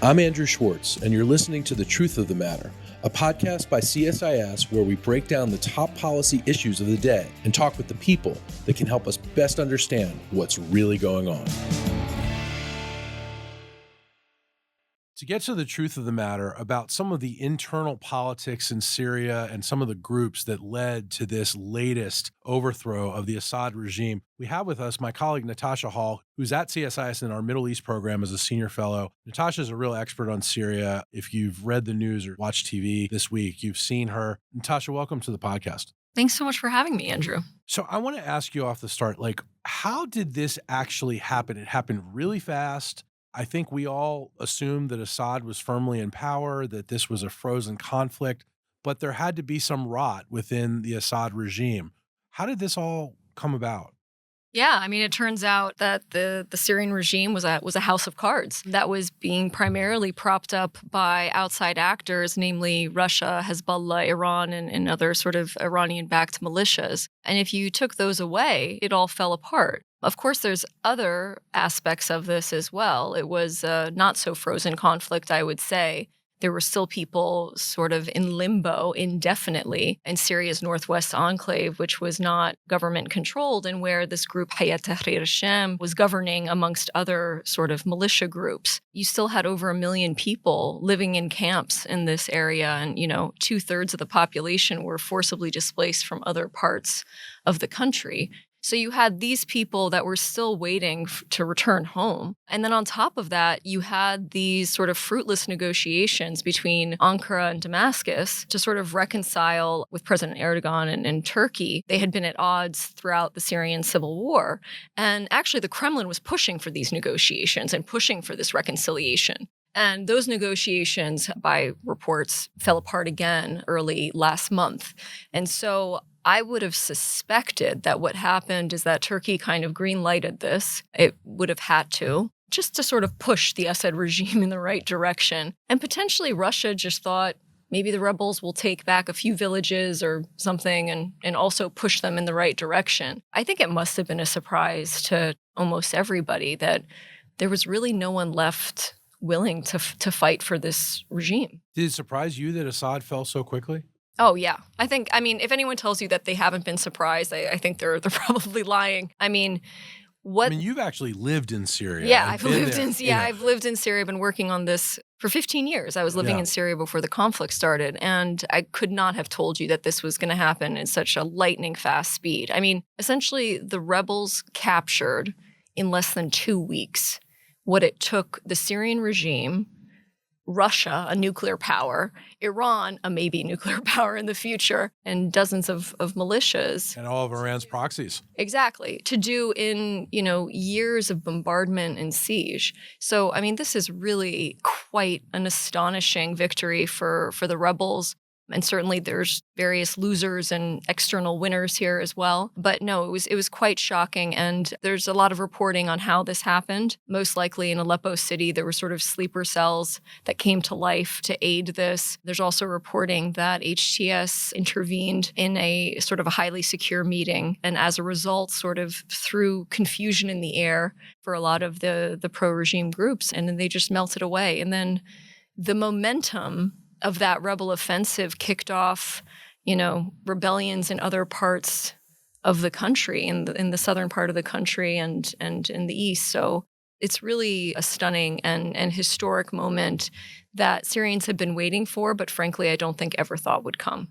I'm Andrew Schwartz, and you're listening to The Truth of the Matter, a podcast by CSIS where we break down the top policy issues of the day and talk with the people that can help us best understand what's really going on. To get to the truth of the matter about some of the internal politics in Syria and some of the groups that led to this latest overthrow of the Assad regime, we have with us my colleague Natasha Hall, who's at CSIS in our Middle East program as a senior fellow. Natasha is a real expert on Syria. If you've read the news or watched TV this week, you've seen her. Natasha, welcome to the podcast. Thanks so much for having me, Andrew. So I want to ask you off the start, how did this actually happen? It happened really fast. I think we all assumed that Assad was firmly in power, that this was a frozen conflict, but there had to be some rot within the Assad regime. How did this all come about? Yeah, I mean, it turns out that the Syrian regime was a house of cards that was being primarily propped up by outside actors, namely Russia, Hezbollah, Iran, and other sort of Iranian-backed militias. And if you took those away, it all fell apart. Of course, there's other aspects of this as well. It was a not so frozen conflict, I would say. There were still people sort of in limbo indefinitely in Syria's northwest enclave, which was not government controlled, and where this group Hayat Tahrir al-Sham was governing amongst other sort of militia groups. You still had over 1 million people living in camps in this area, and 2/3 of the population were forcibly displaced from other parts of the country. So you had these people that were still waiting to return home. And then on top of that, you had these sort of fruitless negotiations between Ankara and Damascus to sort of reconcile with President Erdogan and Turkey. They had been at odds throughout the Syrian civil war. And actually, the Kremlin was pushing for these negotiations and pushing for this reconciliation. And those negotiations, by reports, fell apart again early last month. And so I would have suspected that what happened is that Turkey kind of green-lighted this. It would have had to, just to sort of push the Assad regime in the right direction. And potentially Russia just thought maybe the rebels will take back a few villages or something and also push them in the right direction. I think it must have been a surprise to almost everybody that there was really no one left willing to fight for this regime. Did it surprise you that Assad fell so quickly? Oh, yeah. I mean, if anyone tells you that they haven't been surprised, I think they're probably lying. You've actually lived in Syria. Yeah, I've lived in Syria. I've been working on this for 15 years. I was living in Syria before the conflict started, and I could not have told you that this was going to happen in such a lightning fast speed. I mean, essentially, the rebels captured in less than 2 weeks what it took the Syrian regime, Russia, a nuclear power, Iran, a maybe nuclear power in the future, and dozens of militias. And all of Iran's proxies. Exactly. To do in, years of bombardment and siege. So, I mean, this is really quite an astonishing victory for the rebels. And certainly there's various losers and external winners here as well. But no, it was quite shocking. And there's a lot of reporting on how this happened. Most likely in Aleppo city, there were sort of sleeper cells that came to life to aid this. There's also reporting that HTS intervened in a sort of a highly secure meeting. And as a result, sort of threw confusion in the air for a lot of the pro-regime groups. And then they just melted away. And then the momentum of that rebel offensive kicked off, rebellions in other parts of the country, in the southern part of the country and in the east. So it's really a stunning and historic moment that Syrians have been waiting for, but frankly, I don't think ever thought would come.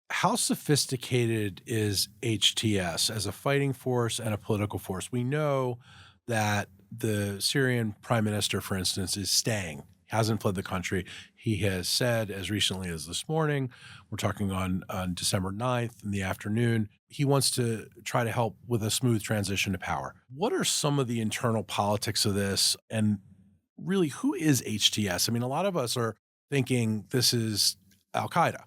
How sophisticated is HTS as a fighting force and a political force? We know that the Syrian prime minister, for instance, is staying. Hasn't fled the country. He has said as recently as this morning, we're talking on December 9th in the afternoon, he wants to try to help with a smooth transition to power. What are some of the internal politics of this? And really, who is HTS? I mean, a lot of us are thinking this is Al-Qaeda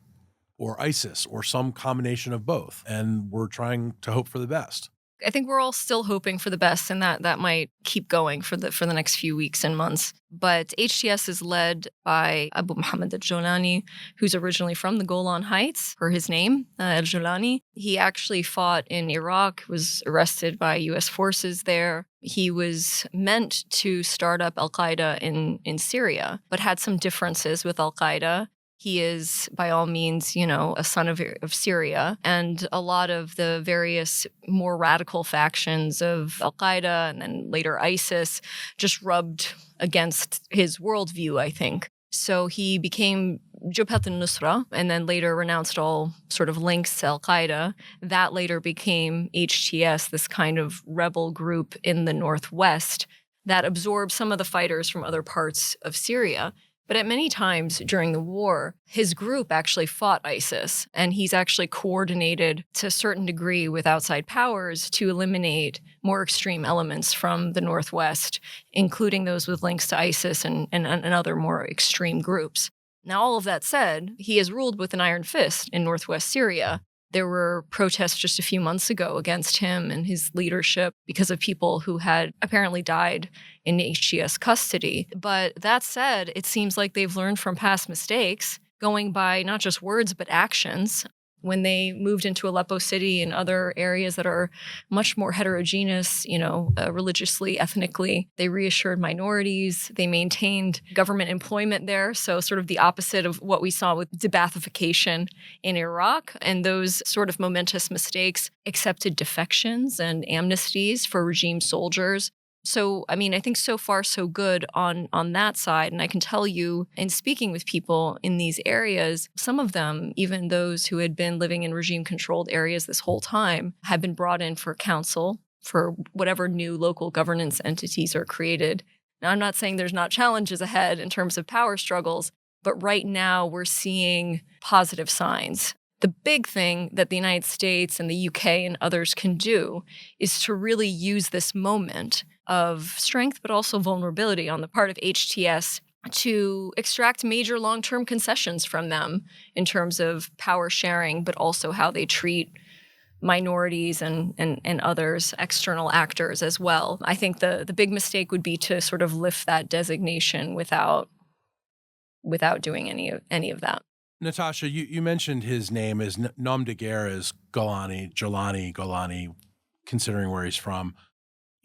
or ISIS or some combination of both, and we're trying to hope for the best. I think we're all still hoping for the best, and that might keep going for the next few weeks and months. But HTS is led by Abu Muhammad al-Jolani, who's originally from the Golan Heights, per his name, al-Jolani. He actually fought in Iraq, was arrested by U.S. forces there. He was meant to start up al-Qaeda in Syria, but had some differences with al-Qaeda. He is, by all means, a son of Syria. And a lot of the various more radical factions of al-Qaeda and then later ISIS just rubbed against his worldview, I think. So he became Jabhat al-Nusra and then later renounced all sort of links to al-Qaeda. That later became HTS, this kind of rebel group in the northwest that absorbed some of the fighters from other parts of Syria. But at many times during the war, his group actually fought ISIS, and he's actually coordinated to a certain degree with outside powers to eliminate more extreme elements from the Northwest, including those with links to ISIS and other more extreme groups. Now, all of that said, he is ruled with an iron fist in Northwest Syria. There were protests just a few months ago against him and his leadership because of people who had apparently died in HTS custody. But that said, it seems like they've learned from past mistakes, going by not just words but actions. When they moved into Aleppo City and other areas that are much more heterogeneous, religiously, ethnically, they reassured minorities. They maintained government employment there. So sort of the opposite of what we saw with de-Baathification in Iraq. And those sort of momentous mistakes accepted defections and amnesties for regime soldiers. So, I think so far so good on that side. And I can tell you, in speaking with people in these areas, some of them, even those who had been living in regime-controlled areas this whole time, have been brought in for counsel for whatever new local governance entities are created. Now, I'm not saying there's not challenges ahead in terms of power struggles, but right now we're seeing positive signs. The big thing that the United States and the UK and others can do is to really use this moment of strength, but also vulnerability on the part of HTS to extract major long-term concessions from them in terms of power sharing, but also how they treat minorities and others, external actors as well. I think the big mistake would be to sort of lift that designation without doing any of that. Natasha, you mentioned his name as nom de guerre is Golani, considering where he's from.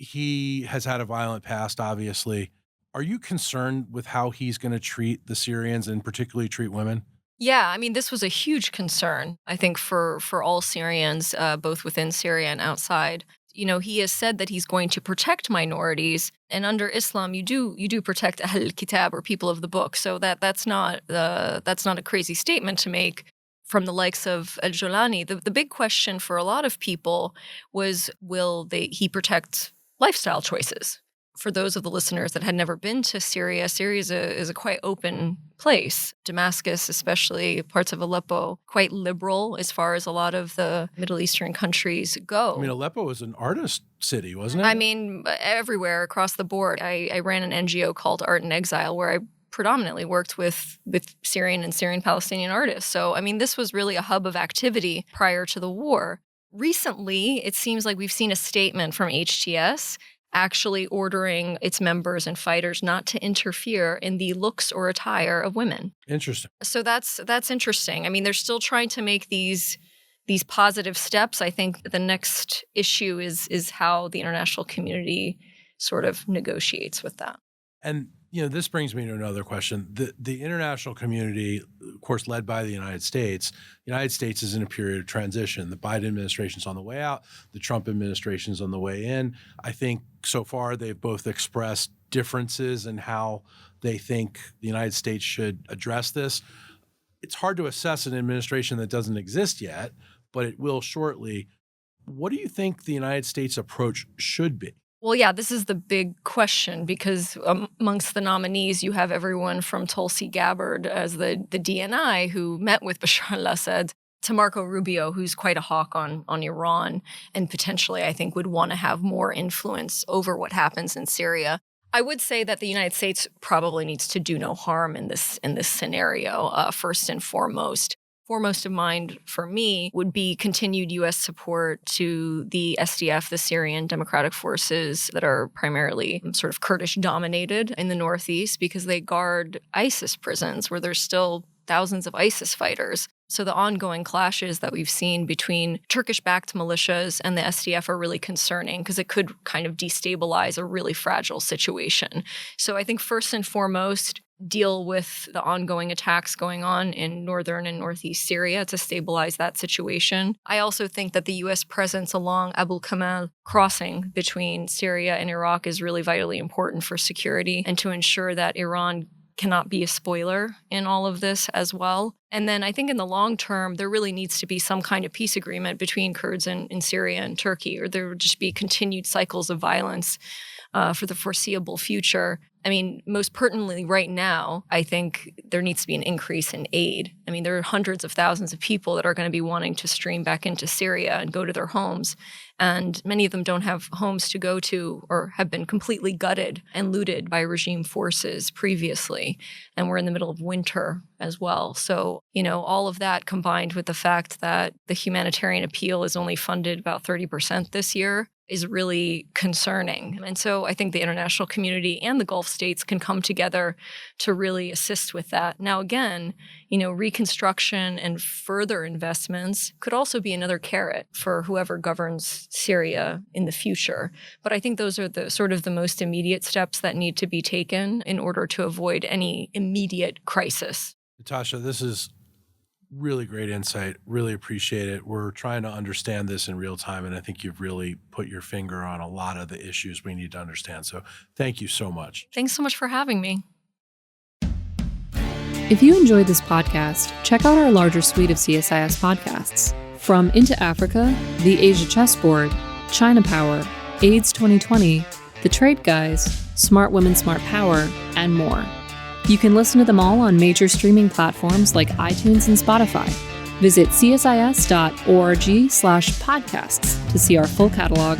He has had a violent past, obviously. Are you concerned with how he's going to treat the Syrians and particularly treat women? Yeah, this was a huge concern, I think, for all Syrians, both within Syria and outside. He has said that he's going to protect minorities, and under Islam, you do protect Ahl al-Kitab, or people of the book. So that's not a crazy statement to make from the likes of al-Jolani. The big question for a lot of people was, will he protect lifestyle choices? For those of the listeners that had never been to Syria, Syria is a quite open place. Damascus, especially parts of Aleppo, quite liberal as far as a lot of the Middle Eastern countries go. Aleppo was an artist city, wasn't it? Everywhere across the board. I ran an NGO called Art in Exile where I predominantly worked with Syrian and Syrian-Palestinian artists. So, this was really a hub of activity prior to the war. Recently, it seems like we've seen a statement from HTS actually ordering its members and fighters not to interfere in the looks or attire of women. Interesting. So that's interesting. They're still trying to make these positive steps. I think the next issue is how the international community sort of negotiates with that. And this brings me to another question. The international community, of course, led by the United States is in a period of transition. The Biden administration's on the way out. The Trump administration's on the way in. I think so far they've both expressed differences in how they think the United States should address this. It's hard to assess an administration that doesn't exist yet, but it will shortly. What do you think the United States approach should be? Well, yeah, this is the big question because amongst the nominees, you have everyone from Tulsi Gabbard as the DNI who met with Bashar al-Assad to Marco Rubio, who's quite a hawk on Iran and potentially, I think, would want to have more influence over what happens in Syria. I would say that the United States probably needs to do no harm in this scenario, first and foremost. foremost of mind for me would be continued U.S. support to the SDF, the Syrian Democratic Forces that are primarily sort of Kurdish dominated in the northeast, because they guard ISIS prisons where there's still thousands of ISIS fighters. So the ongoing clashes that we've seen between Turkish-backed militias and the SDF are really concerning because it could kind of destabilize a really fragile situation. So I think first and foremost, deal with the ongoing attacks going on in northern and northeast Syria to stabilize that situation. I also think that the U.S. presence along Abu Kamal crossing between Syria and Iraq is really vitally important for security and to ensure that Iran cannot be a spoiler in all of this as well. And then I think in the long term, there really needs to be some kind of peace agreement between Kurds in Syria and Turkey, or there would just be continued cycles of violence for the foreseeable future. I mean, most pertinently right now, I think there needs to be an increase in aid. I mean, there are hundreds of thousands of people that are going to be wanting to stream back into Syria and go to their homes. And many of them don't have homes to go to or have been completely gutted and looted by regime forces previously. And we're in the middle of winter as well. So, all of that combined with the fact that the humanitarian appeal is only funded about 30% this year is really concerning. And so I think the international community and the Gulf states can come together to really assist with that. Now, again, reconstruction and further investments could also be another carrot for whoever governs Syria in the future. But I think those are the sort of the most immediate steps that need to be taken in order to avoid any immediate crisis. Natasha, this is really great insight. Really appreciate it. We're trying to understand this in real time, and I think you've really put your finger on a lot of the issues we need to understand. So thank you so much. Thanks so much for having me. If you enjoyed this podcast, check out our larger suite of CSIS podcasts. From Into Africa, The Asia Chessboard, China Power, AIDS 2020, The Trade Guys, Smart Women, Smart Power, and more. You can listen to them all on major streaming platforms like iTunes and Spotify. Visit csis.org/podcasts to see our full catalog